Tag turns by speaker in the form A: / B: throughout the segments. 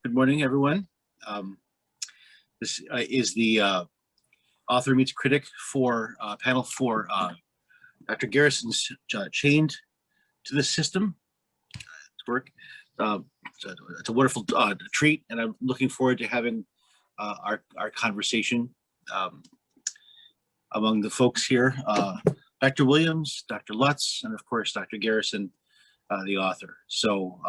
A: Good morning, everyone. This is the author meets critic for panel for Dr. Garrison's Chained to the System. It's work. It's a wonderful treat, and I'm looking forward to having our conversation among the folks here. Dr. Williams, Dr. Lutz, and of course, Dr. Garrison, the author. So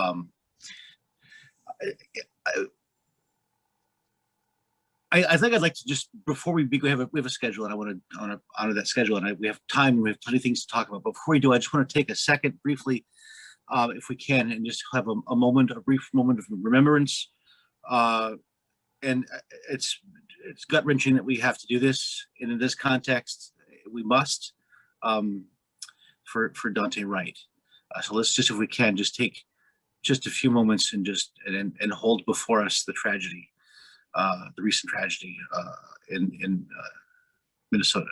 A: I think I'd like to just, before we have a schedule, and I want to honor that schedule, and we have time, we have plenty of things to talk about. But before we do, I just want to take a second briefly, if we can, and just have a brief moment of remembrance. And it's gut-wrenching that we have to do this, and in this context, we must, for Dante Wright. So let's just, if we can, just take just a few moments and hold before us the tragedy, the recent tragedy in Minnesota.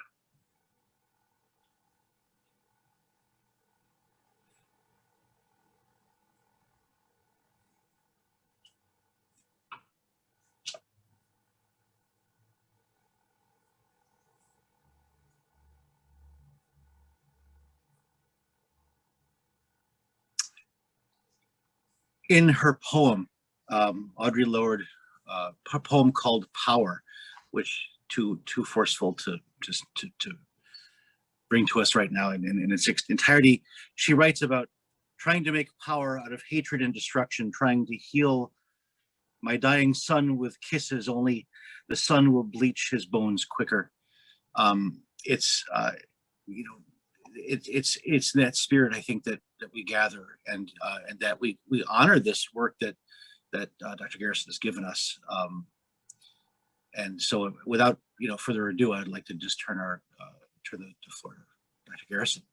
A: In her poem, Audre Lorde, her poem called "Power," which too forceful to bring to us right now in its entirety, she writes about trying to make power out of hatred and destruction, trying to heal my dying son with kisses. Only the sun will bleach his bones quicker. It's in that spirit, I think, that we gather and that we honor this work that Dr. Garrison has given us. And so, without further ado, I'd like to just turn the floor to Dr. Garrison.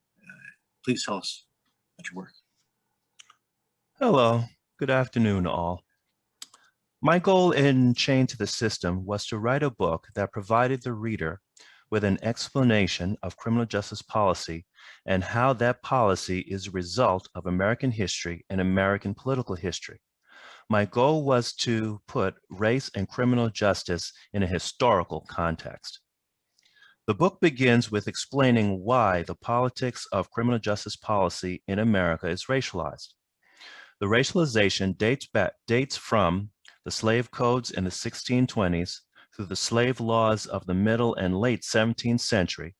A: Please tell us about your work.
B: Hello, good afternoon, all. My goal in Chained to the System was to write a book that provided the reader with an explanation of criminal justice policy and how that policy is a result of American history and American political history. My goal was to put race and criminal justice in a historical context. The book begins with explaining why the politics of criminal justice policy in America is racialized. The racialization dates from the slave codes in the 1620s through the slave laws of the middle and late 17th century,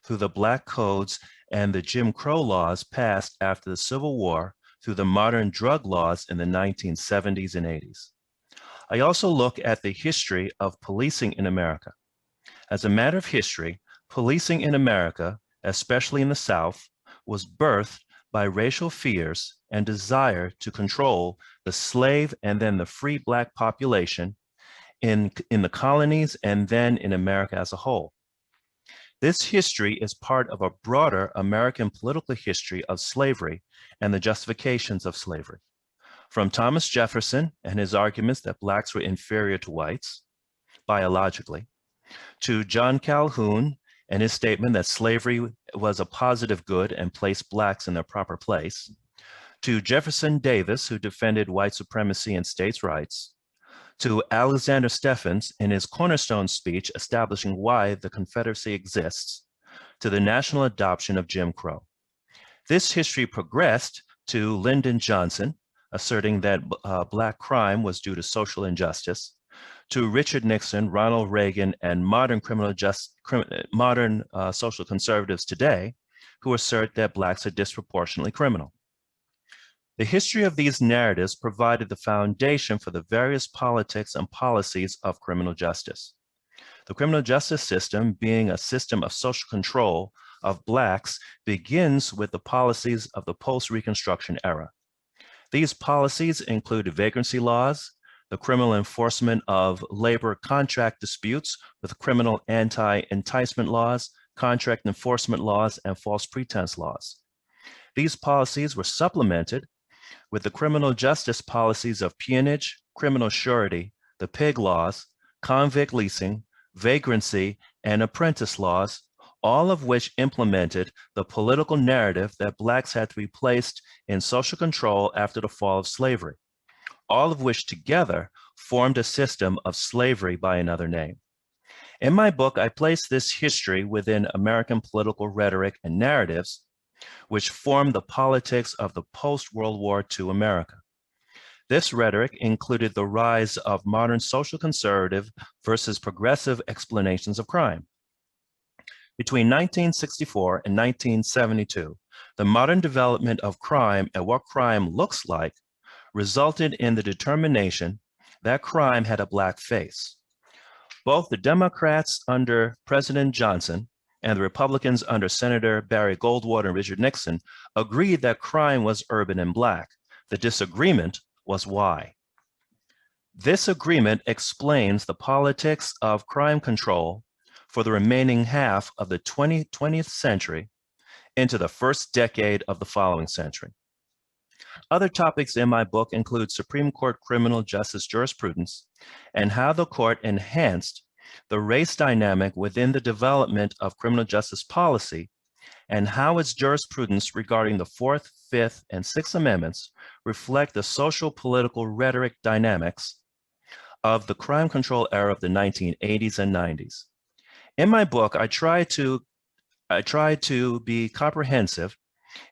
B: through the Black codes and the Jim Crow laws passed after the Civil War, through the modern drug laws in the 1970s and 80s. I also look at the history of policing in America. As a matter of history, policing in America, especially in the South, was birthed by racial fears and desire to control the slave and then the free Black population in the colonies and then in America as a whole. This history is part of a broader American political history of slavery and the justifications of slavery. From Thomas Jefferson and his arguments that Blacks were inferior to whites, biologically, to John Calhoun and his statement that slavery was a positive good and placed Blacks in their proper place, to Jefferson Davis, who defended white supremacy and states' rights, to Alexander Stephens in his cornerstone speech establishing why the Confederacy exists, to the national adoption of Jim Crow. This history progressed to Lyndon Johnson, asserting that Black crime was due to social injustice, to Richard Nixon, Ronald Reagan, and modern social conservatives today, who assert that Blacks are disproportionately criminal. The history of these narratives provided the foundation for the various politics and policies of criminal justice. The criminal justice system, being a system of social control of Blacks, begins with the policies of the post-Reconstruction era. These policies include vagrancy laws, the criminal enforcement of labor contract disputes with criminal anti-enticement laws, contract enforcement laws, and false pretense laws. These policies were supplemented with the criminal justice policies of peonage, criminal surety, the pig laws, convict leasing, vagrancy, and apprentice laws, all of which implemented the political narrative that Blacks had to be placed in social control after the fall of slavery, all of which together formed a system of slavery by another name. In my book, I place this history within American political rhetoric and narratives, which formed the politics of the post-World War II America. This rhetoric included the rise of modern social conservative versus progressive explanations of crime. Between 1964 and 1972, the modern development of crime and what crime looks like resulted in the determination that crime had a Black face. Both the Democrats under President Johnson and the Republicans under Senator Barry Goldwater and Richard Nixon agreed that crime was urban and Black. The disagreement was why. This agreement explains the politics of crime control for the remaining half of the 20th century into the first decade of the following century. Other topics in my book include Supreme Court criminal justice jurisprudence and how the court enhanced the race dynamic within the development of criminal justice policy and how its jurisprudence regarding the Fourth, Fifth, and Sixth Amendments reflect the social political rhetoric dynamics of the crime control era of the 1980s and 90s. In my book, I try to be comprehensive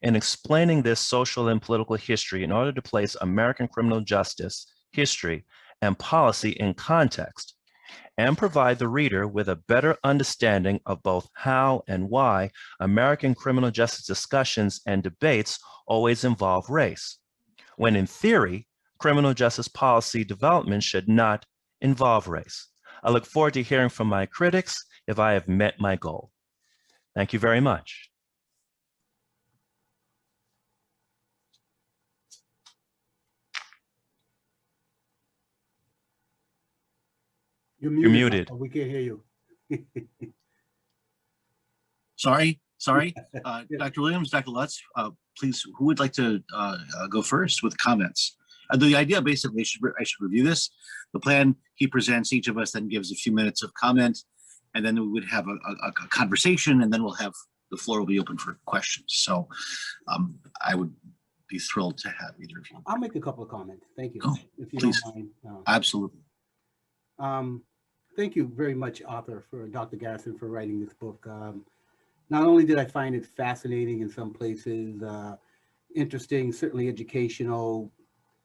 B: in explaining this social and political history in order to place American criminal justice history and policy in context and provide the reader with a better understanding of both how and why American criminal justice discussions and debates always involve race, when in theory, criminal justice policy development should not involve race. I look forward to hearing from my critics if I have met my goal. Thank you very much.
C: You're
B: muted.
C: We can't hear you.
A: Sorry. Dr. Williams, Dr. Lutz, please, who would like to go first with comments? The idea basically, I should review this. The plan he presents, each of us then gives a few minutes of comment, and then we would have a conversation, and then the floor will be open for questions. So I would be thrilled to have either of you.
C: I'll make a couple of comments. Thank you, if you
A: please.
C: don't mind.
A: Absolutely.
C: Thank you very much, author, for Dr. Garrison, for writing this book. Not only did I find it fascinating in some places, interesting, certainly educational,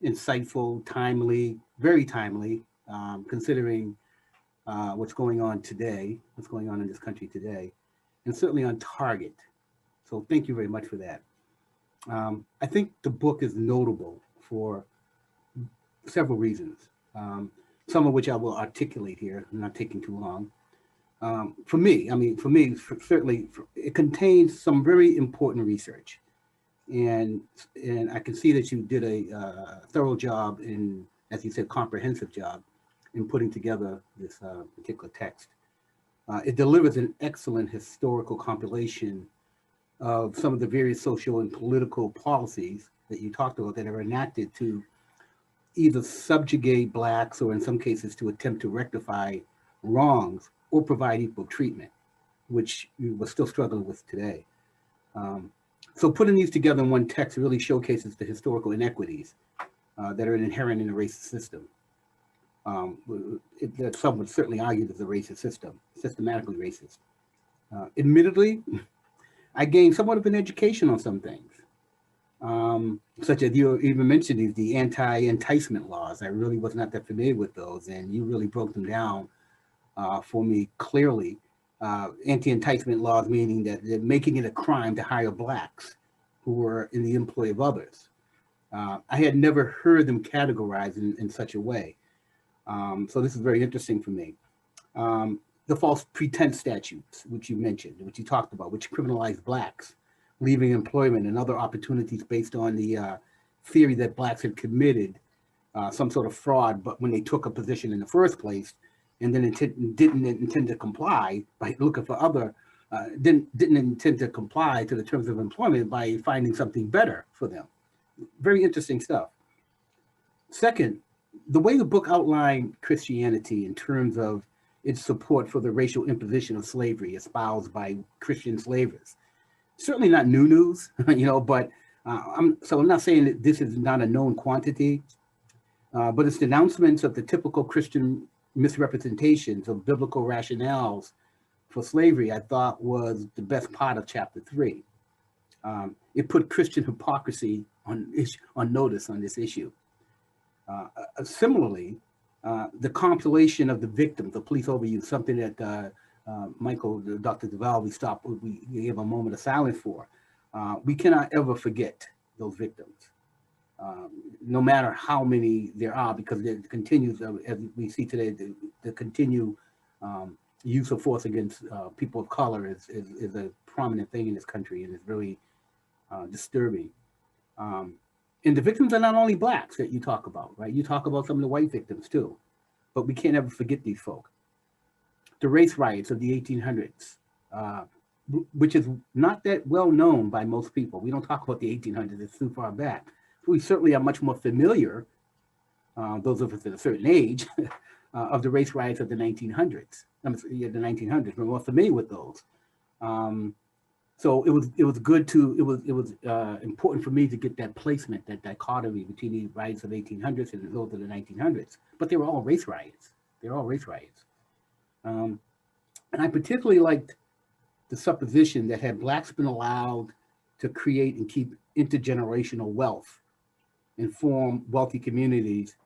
C: insightful, timely, very timely, considering what's going on today, what's going on in this country today, and certainly on target. So thank you very much for that. I think the book is notable for several reasons, some of which I will articulate here, not taking too long. For me, certainly it contains some very important research. And I can see that you did a thorough job in, as you said, comprehensive job in putting together this particular text. It delivers an excellent historical compilation of some of the various social and political policies that you talked about that are enacted to either subjugate Blacks or in some cases to attempt to rectify wrongs or provide equal treatment, which we're still struggling with today. So putting these together in one text really showcases the historical inequities that are inherent in the racist system. That some would certainly argue that the racist system, systematically racist. Admittedly, I gained somewhat of an education on some things, such as you even mentioned the anti-enticement laws. I really was not that familiar with those, and you really broke them down for me clearly. Anti-enticement laws meaning that they're making it a crime to hire Blacks who were in the employ of others. I had never heard them categorized in such a way. So this is very interesting for me. The false pretense statutes, which you mentioned, which you talked about, which criminalize Blacks leaving employment and other opportunities based on the theory that Blacks had committed some sort of fraud, but when they took a position in the first place, and then didn't intend to comply by looking for other, didn't intend to comply to the terms of employment by finding something better for them. Very interesting stuff. Second, the way the book outlined Christianity in terms of its support for the racial imposition of slavery espoused by Christian slavers. Certainly not new news, but I'm not saying that this is not a known quantity, but its denouncements of the typical Christian misrepresentations of biblical rationales for slavery, I thought was the best part of chapter 3. It put Christian hypocrisy on notice on this issue. Similarly, the compilation of the victims of police overuse, something that Michael, Dr. Duval, we gave a moment of silence for. We cannot ever forget those victims, no matter how many there are, because it continues, as we see today, the continued use of force against people of color is a prominent thing in this country, and it's really disturbing. And the victims are not only Blacks that you talk about, right? You talk about some of the white victims too, but we can't ever forget these folk. The race riots of the 1800s, which is not that well known by most people. We don't talk about the 1800s, it's too far back. We certainly are much more familiar, those of us at a certain age, of the race riots of the 1900s. The 1900s, we're more familiar with those. So it was important for me to get that placement, that dichotomy between the riots of 1800s and those of the 1900s. But they were all race riots. They're all race riots. And I particularly liked the supposition that had Blacks been allowed to create and keep intergenerational wealth and form wealthy communities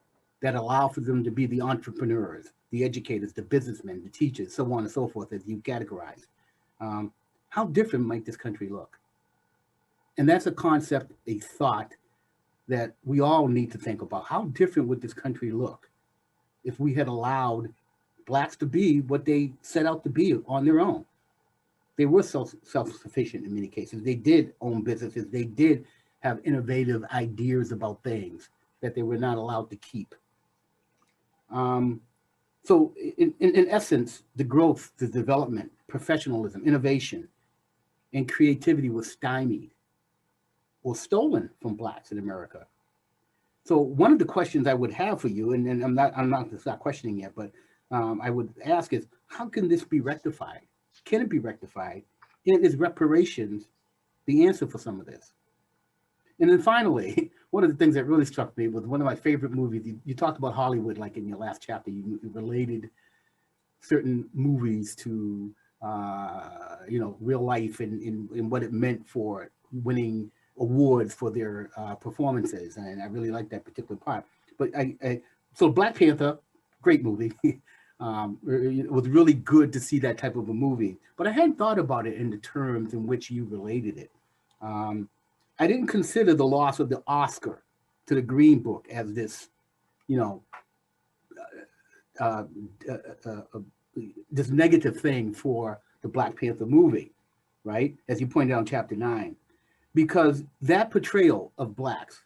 C: that allow for them to be the entrepreneurs, the educators, the businessmen, the teachers, so on and so forth, as you categorize. How different might this country look? And that's a concept, a thought that we all need to think about. How different would this country look if we had allowed Blacks to be what they set out to be on their own? They were self-sufficient in many cases. They did own businesses. They did have innovative ideas about things that they were not allowed to keep. So in essence, the growth, the development, professionalism, innovation, and creativity was stymied or stolen from Blacks in America. So one of the questions I would have for you, and I'm not questioning yet, but I would ask is, how can this be rectified? Can it be rectified? And is reparations the answer for some of this? And then finally, one of the things that really struck me was one of my favorite movies. You talked about Hollywood, like in your last chapter, you related certain movies to real life and what it meant for winning awards for their performances, and I really like that particular part. But so Black Panther, great movie. It was really good to see that type of a movie, but I hadn't thought about it in the terms in which you related it. I didn't consider the loss of the Oscar to the Green Book as this, this negative thing for the Black Panther movie, right? As you pointed out in chapter 9, because that portrayal of Blacks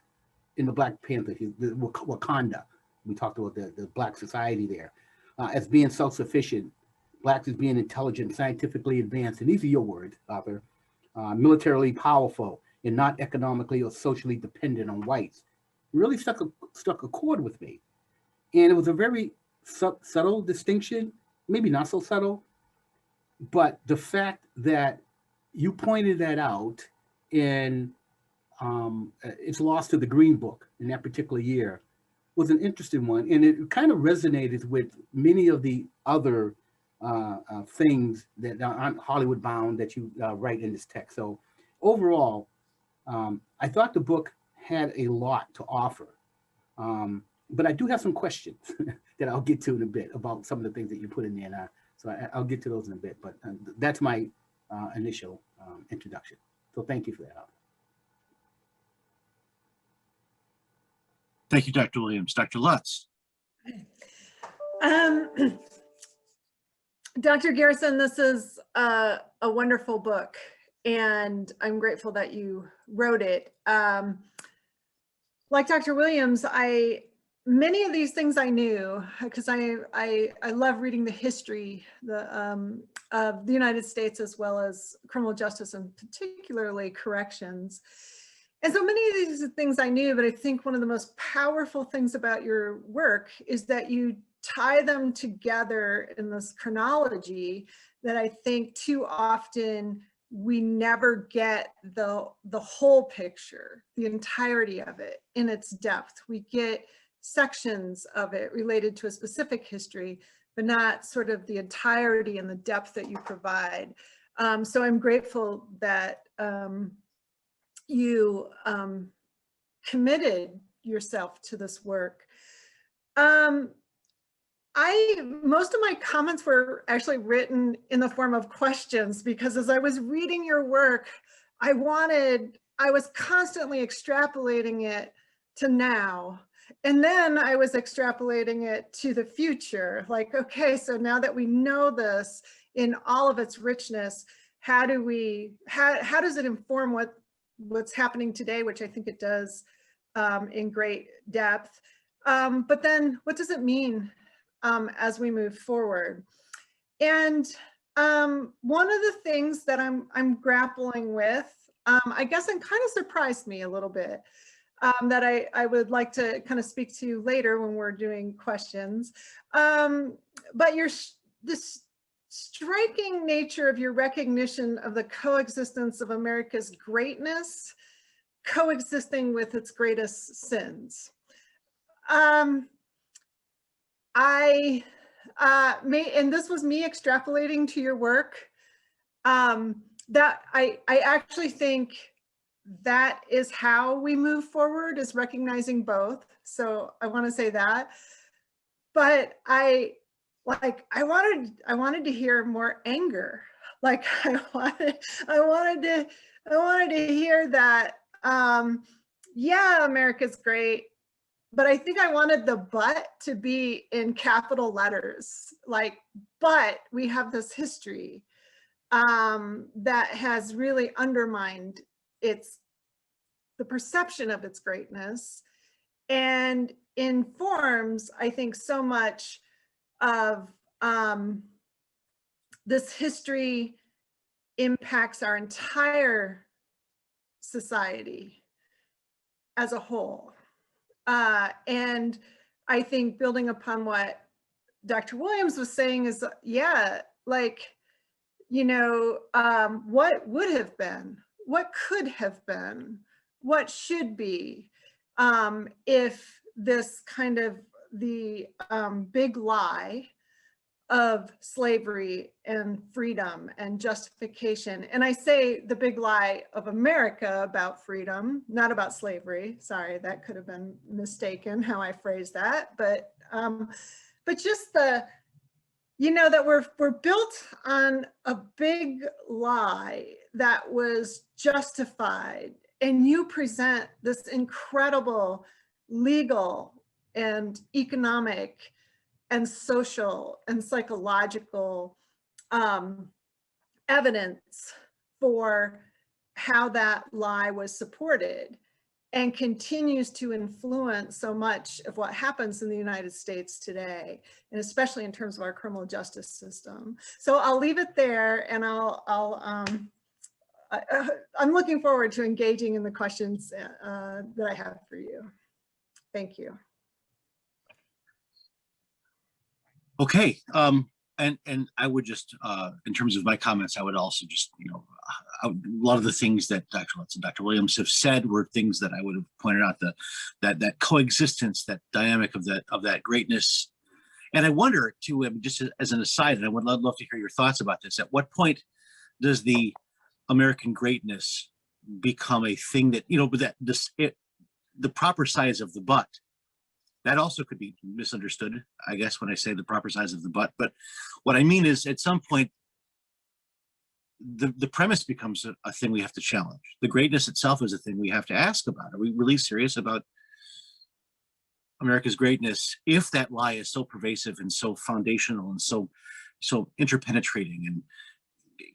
C: in the Black Panther, the Wakanda, we talked about the Black society there, as being self-sufficient, Blacks as being intelligent, scientifically advanced, and these are your words, author, militarily powerful, and not economically or socially dependent on whites, really struck a chord with me. And it was a very subtle distinction, maybe not so subtle, but the fact that you pointed that out in its loss to the Green Book in that particular year was an interesting one. And it kind of resonated with many of the other things that aren't Hollywood bound that you write in this text. So overall, I thought the book had a lot to offer. But I do have some questions that I'll get to in a bit about some of the things that you put in there. So I'll get to those in a bit, but that's my initial introduction. So thank you for that.
A: Thank you, Dr. Williams. Dr. Lutz.
D: Dr. Garrison, this is a wonderful book, and I'm grateful that you wrote it. Like Dr. Williams, many of these things I knew because I love reading the history of the United States as well as criminal justice and particularly corrections. And so many of these things I knew, but I think one of the most powerful things about your work is that you tie them together in this chronology that I think too often we never get the whole picture, the entirety of it in its depth. We get sections of it related to a specific history, but not sort of the entirety and the depth that you provide. So I'm grateful that you committed yourself to this work. Most of my comments were actually written in the form of questions, because as I was reading your work, I was constantly extrapolating it to now. And then I was extrapolating it to the future. Like, okay, so now that we know this in all of its richness, how does it inform what's happening today, which I think it does in great depth. But then what does it mean as we move forward? And one of the things that I'm grappling with, I guess it kind of surprised me a little bit, that I would like to kind of speak to later when we're doing questions. But this striking nature of your recognition of the coexistence of America's greatness coexisting with its greatest sins. And this was me extrapolating to your work, that I actually think that is how we move forward, is recognizing both. So I want to say that, but I wanted to hear more anger. Like I wanted to hear that, yeah, America's great, but I think I wanted the "but" to be in capital letters. Like, but we have this history that has really undermined the perception of its greatness, and informs, I think, so much of this history impacts our entire society as a whole. And I think building upon what Dr. Williams was saying is, yeah, like, you know, what would have been, what could have been, what should be, if this kind of the big lie of slavery and freedom and justification. And I say the big lie of America about freedom, not about slavery. Sorry, that could have been mistaken how I phrased that. But just that we're built on a big lie that was justified. And you present this incredible legal and economic and social and psychological evidence for how that lie was supported, and continues to influence so much of what happens in the United States today, and especially in terms of our criminal justice system. So I'll leave it there, and I'm looking forward to engaging in the questions that I have for you. Thank you.
A: Okay, and I would just, in terms of my comments, I would also just, a lot of the things that Dr. Williams have said were things that I would have pointed out, that coexistence, that dynamic of that greatness. And I wonder too, just as an aside, and I would love to hear your thoughts about this, at what point does the American greatness become a thing that, the proper size of the butt? That also could be misunderstood, I guess, when I say the proper size of the butt. But what I mean is, at some point, the premise becomes a thing we have to challenge. The greatness itself is a thing we have to ask about. Are we really serious about America's greatness if that lie is so pervasive and so foundational and so interpenetrating? And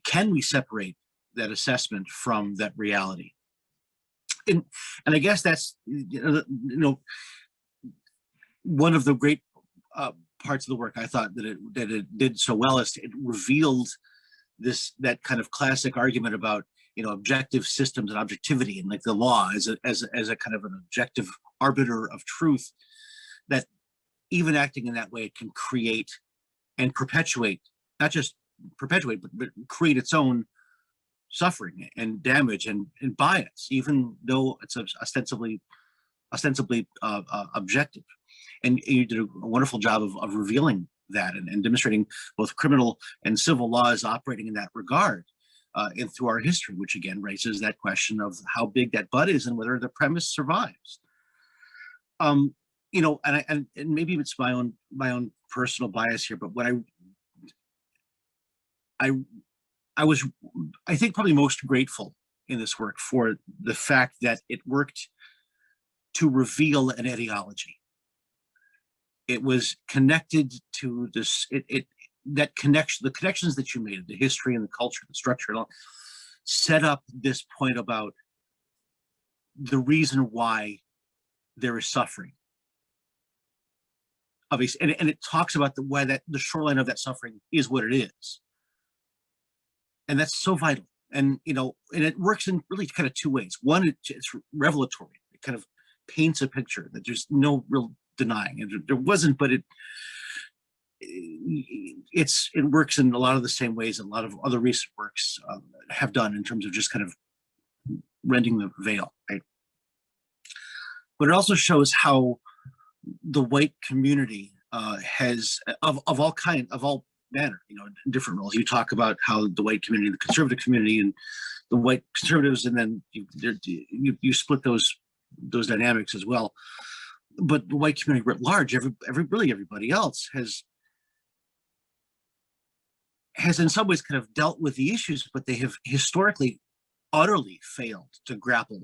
A: can we separate that assessment from that reality? And I guess that's, one of the great parts of the work I thought that it did so well is it revealed that kind of classic argument about objective systems and objectivity, and like the law as a kind of an objective arbiter of truth, that even acting in that way can create and perpetuate, not just perpetuate, but create its own suffering and damage and bias, even though it's ostensibly objective. And you did a wonderful job of revealing that and demonstrating both criminal and civil laws operating in that regard and through our history, which again raises that question of how big that butt is and whether the premise survives. You know, and maybe it's my own personal bias here, but what I was, I think, probably most grateful in this work for the fact that it worked to reveal an ideology. It was connected to this, that connection, the connections that you made, the history and the culture, the structure, and all, set up this point about the reason why there is suffering. Obviously, and it talks about why that the shoreline of that suffering is what it is. And that's so vital. And, you know, and it works in really kind of two ways. One, it's revelatory. It kind of paints a picture that there's no real denying. And there wasn't, but it works in a lot of the same ways a lot of other recent works have done in terms of just kind of rending the veil, right? But it also shows how the white community has of all manner, you know, different roles. You talk about how the white community, the conservative community, and the white conservatives, and then you split those dynamics as well. But the white community writ large, really everybody else has in some ways kind of dealt with the issues, but they have historically utterly failed to grapple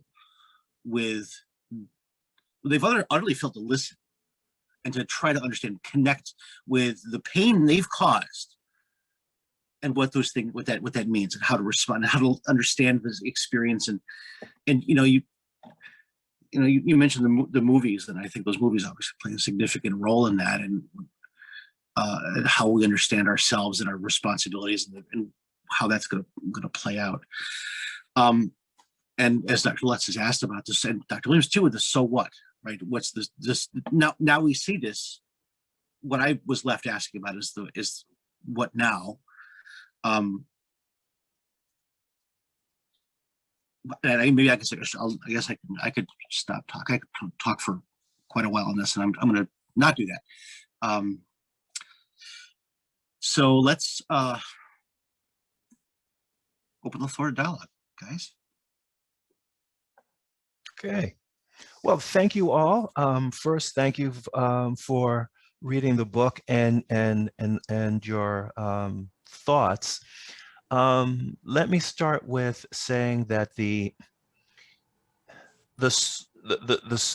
A: with. They've utterly failed to listen and to try to understand, connect with the pain they've caused, and what those things, what that means, and how to respond, and how to understand this experience, and you mentioned the movies, and I think those movies obviously play a significant role in that, and how we understand ourselves and our responsibilities, and how that's going to play out. And as Dr. Lutz has asked about this, and Dr. Williams too, with the so what, right? What's this now we see this. What I was left asking about is what now? And maybe I guess I could stop talking. I could talk for quite a while on this, and I'm going to not do that. So let's open the floor to dialogue, guys.
B: Okay. Well, thank you all. First, thank you for reading the book and your thoughts. Let me start with saying that the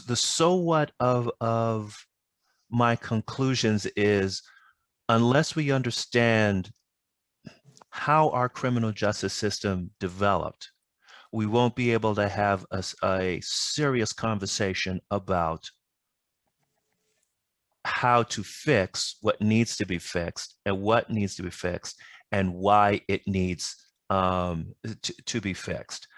B: so what of my conclusions is, unless we understand how our criminal justice system developed, we won't be able to have a serious conversation about how to fix what needs to be fixed, and what needs to be fixed, and why it needs to be fixed.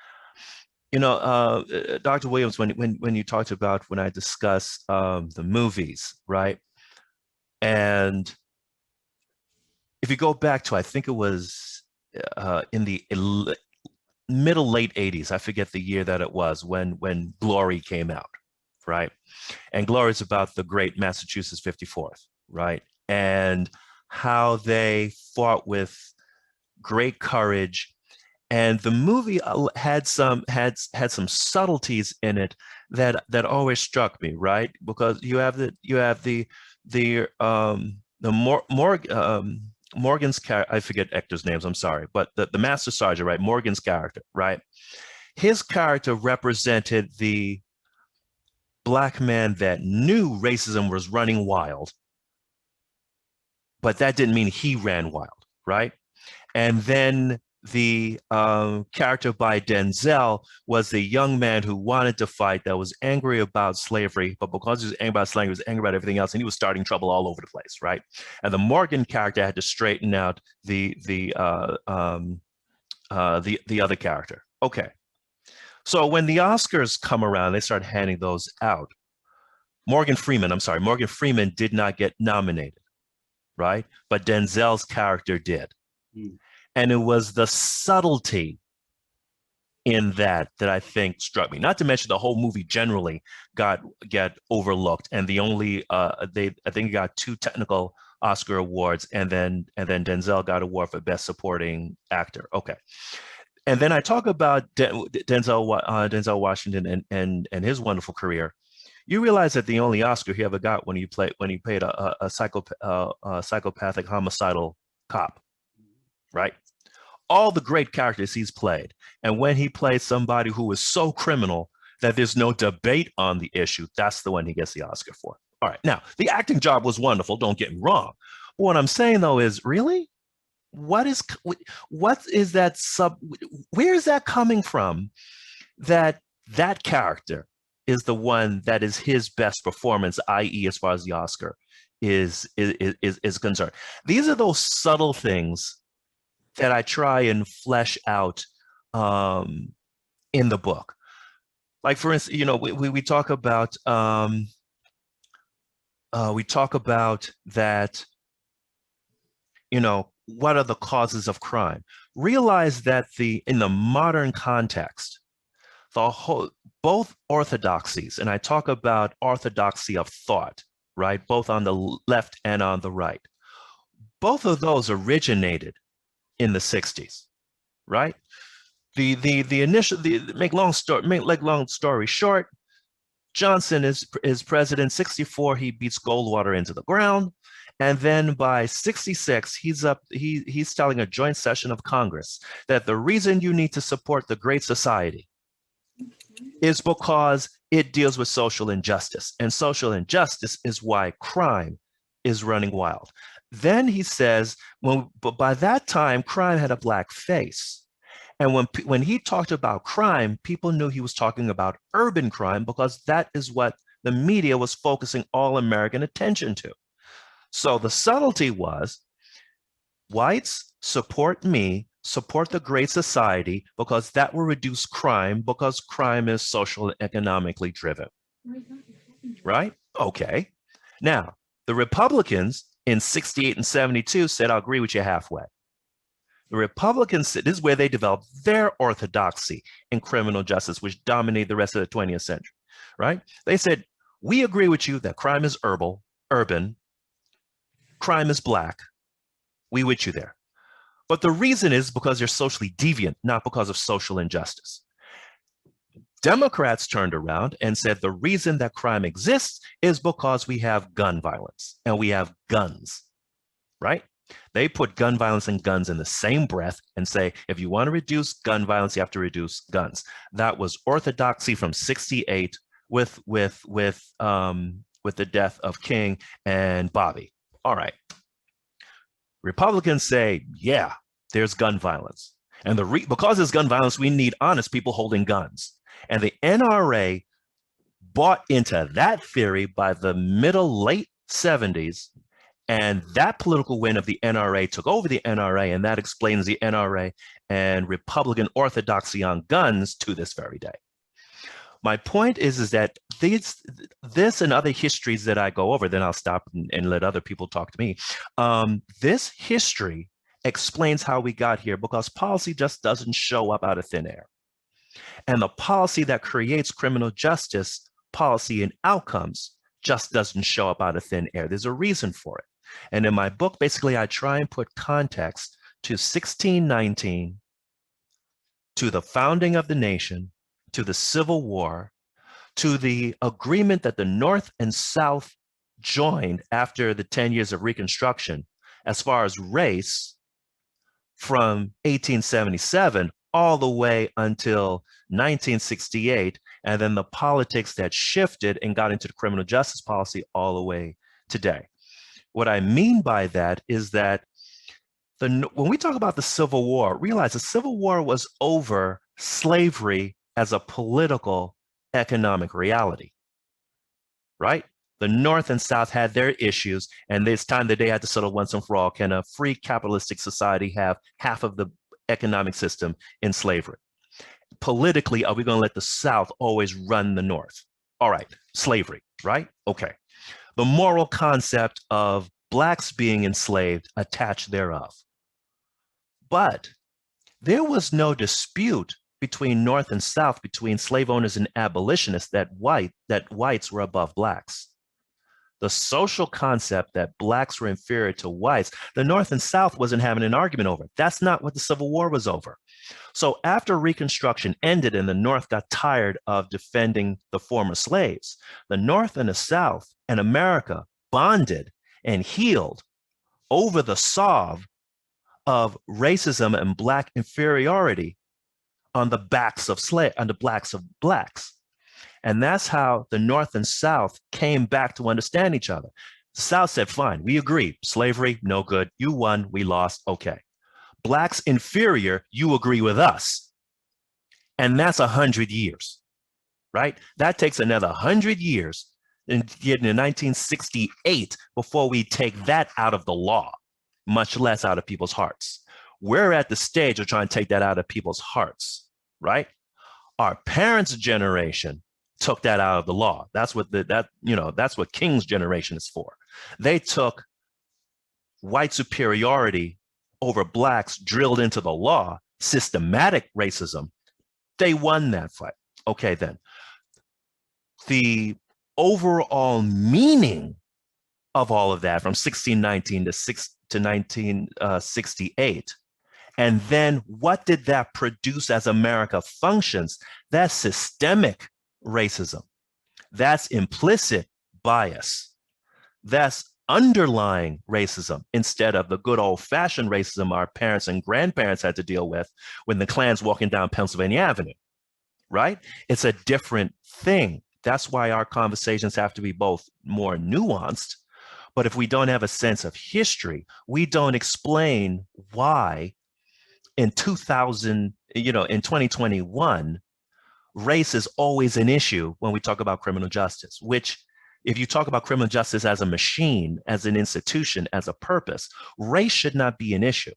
B: You know, Dr. Williams, when you talked about, when I discussed the movies, right? And if you go back to, I think it was in the middle late 80s, I forget the year that it was, when Glory came out, right? And Glory is about the great Massachusetts 54th, right? And how they fought with great courage. And the movie had some subtleties in it that always struck me, right? Because you have Morgan's character, I forget actors' names, I'm sorry, but the Master Sergeant, right? Morgan's character, right? His character represented the Black man that knew racism was running wild, but that didn't mean he ran wild, right? And then the character by Denzel was the young man who wanted to fight, that was angry about slavery, but because he was angry about slavery, he was angry about everything else, and he was starting trouble all over the place, right? And the Morgan character had to straighten out the other character. Okay, so when the Oscars come around, they start handing those out. Morgan Freeman did not get nominated, right? But Denzel's character did. Mm. And it was the subtlety in that I think struck me. Not to mention the whole movie generally got overlooked, and the only I think it got 2 technical Oscar awards, and then Denzel got an award for Best Supporting Actor. Okay, and then I talk about Denzel Washington and his wonderful career. You realize that the only Oscar he ever got when he played a psychopathic homicidal cop, right? All the great characters he's played, and when he plays somebody who is so criminal that there's no debate on the issue, that's the one he gets the Oscar for. All right, now the acting job was wonderful, don't get me wrong. But what I'm saying though is, really, what is that where is that coming from, that character is the one that is his best performance, i.e. as far as the Oscar is concerned? These are those subtle things that I try and flesh out in the book. Like, for instance, we talk about that, what are the causes of crime? Realize that in the modern context, both orthodoxies, and I talk about orthodoxy of thought, right? Both on the left and on the right. Both of those originated in the 60s, right? Make long story short, Johnson is president. 64, he beats Goldwater into the ground. And then by 66, he's telling a joint session of Congress that the reason you need to support the Great Society is because it deals with social injustice. And social injustice is why crime is running wild. Then he says, but by that time, crime had a black face. And when he talked about crime, people knew he was talking about urban crime, because that is what the media was focusing all American attention to. So the subtlety was, whites, support me, support the Great Society, because that will reduce crime, because crime is social and economically driven. Right? Okay. Now, the Republicans in 68 and 72 said, I'll agree with you halfway. The Republicans, this is where they developed their orthodoxy in criminal justice, which dominated the rest of the 20th century, right? They said, we agree with you that crime is urban, crime is black. We with you there. But the reason is because they're socially deviant, not because of social injustice. Democrats turned around and said the reason that crime exists is because we have gun violence and we have guns, right? They put gun violence and guns in the same breath and say, if you want to reduce gun violence, you have to reduce guns. That was orthodoxy from 68 with the death of King and Bobby. All right. Republicans say, yeah, there's gun violence. And because there's gun violence, we need honest people holding guns. And the NRA bought into that theory by the late 70s. And that political win of the NRA took over the NRA, and that explains the NRA and Republican orthodoxy on guns to this very day. My point is that this and other histories that I go over, then I'll stop and let other people talk to me. This history explains how we got here, because policy just doesn't show up out of thin air. And the policy that creates criminal justice policy and outcomes just doesn't show up out of thin air. There's a reason for it. And in my book, basically, I try and put context to 1619, to the founding of the nation, to the Civil War, to the agreement that the North and South joined after the 10 years of Reconstruction, as far as race, from 1877 all the way until 1968, and then the politics that shifted and got into the criminal justice policy all the way today. What I mean by that is that when we talk about the Civil War, realize the Civil War was over slavery as a political, economic reality, right? The North and South had their issues, and it's time that they had to settle once and for all. Can a free capitalistic society have half of the economic system in slavery? Politically, are we going to let the South always run the North? All right, slavery, right? Okay. The moral concept of Blacks being enslaved attached thereof. But there was no dispute between North and South, between slave owners and abolitionists, that whites were above blacks. The social concept that blacks were inferior to whites, the North and South wasn't having an argument over. That's not what the Civil War was over. So after Reconstruction ended and the North got tired of defending the former slaves, the North and the South and America bonded and healed over the solve of racism and black inferiority on the backs of blacks. And that's how the North and South came back to understand each other. The South said, fine, we agree. Slavery, no good. You won, we lost, okay. Blacks inferior, you agree with us. And that's 100 years, right? That takes another 100 years in 1968 before we take that out of the law, much less out of people's hearts. We're at the stage of trying to take that out of people's hearts, right? Our parents' generation took that out of the law. That's what that's what King's generation is for. They took white superiority over blacks drilled into the law, systematic racism. They won that fight. Okay, then. The overall meaning of all of that from 1619 to 1968, and then what did that produce as America functions? That's systemic racism. That's implicit bias. That's underlying racism instead of the good old-fashioned racism our parents and grandparents had to deal with when the Klan's walking down Pennsylvania Avenue, right? It's a different thing. That's why our conversations have to be both more nuanced, but if we don't have a sense of history, we don't explain why in 2021, race is always an issue when we talk about criminal justice, which if you talk about criminal justice as a machine, as an institution, as a purpose, race should not be an issue.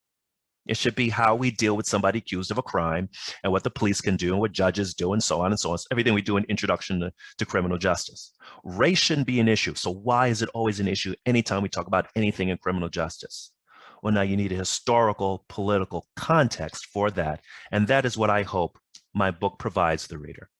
B: It should be how we deal with somebody accused of a crime and what the police can do and what judges do and so on and so on. Everything we do in introduction to criminal justice. Race shouldn't be an issue. So why is it always an issue anytime we talk about anything in criminal justice? Well, now you need a historical, political context for that. And that is what I hope my book provides the reader.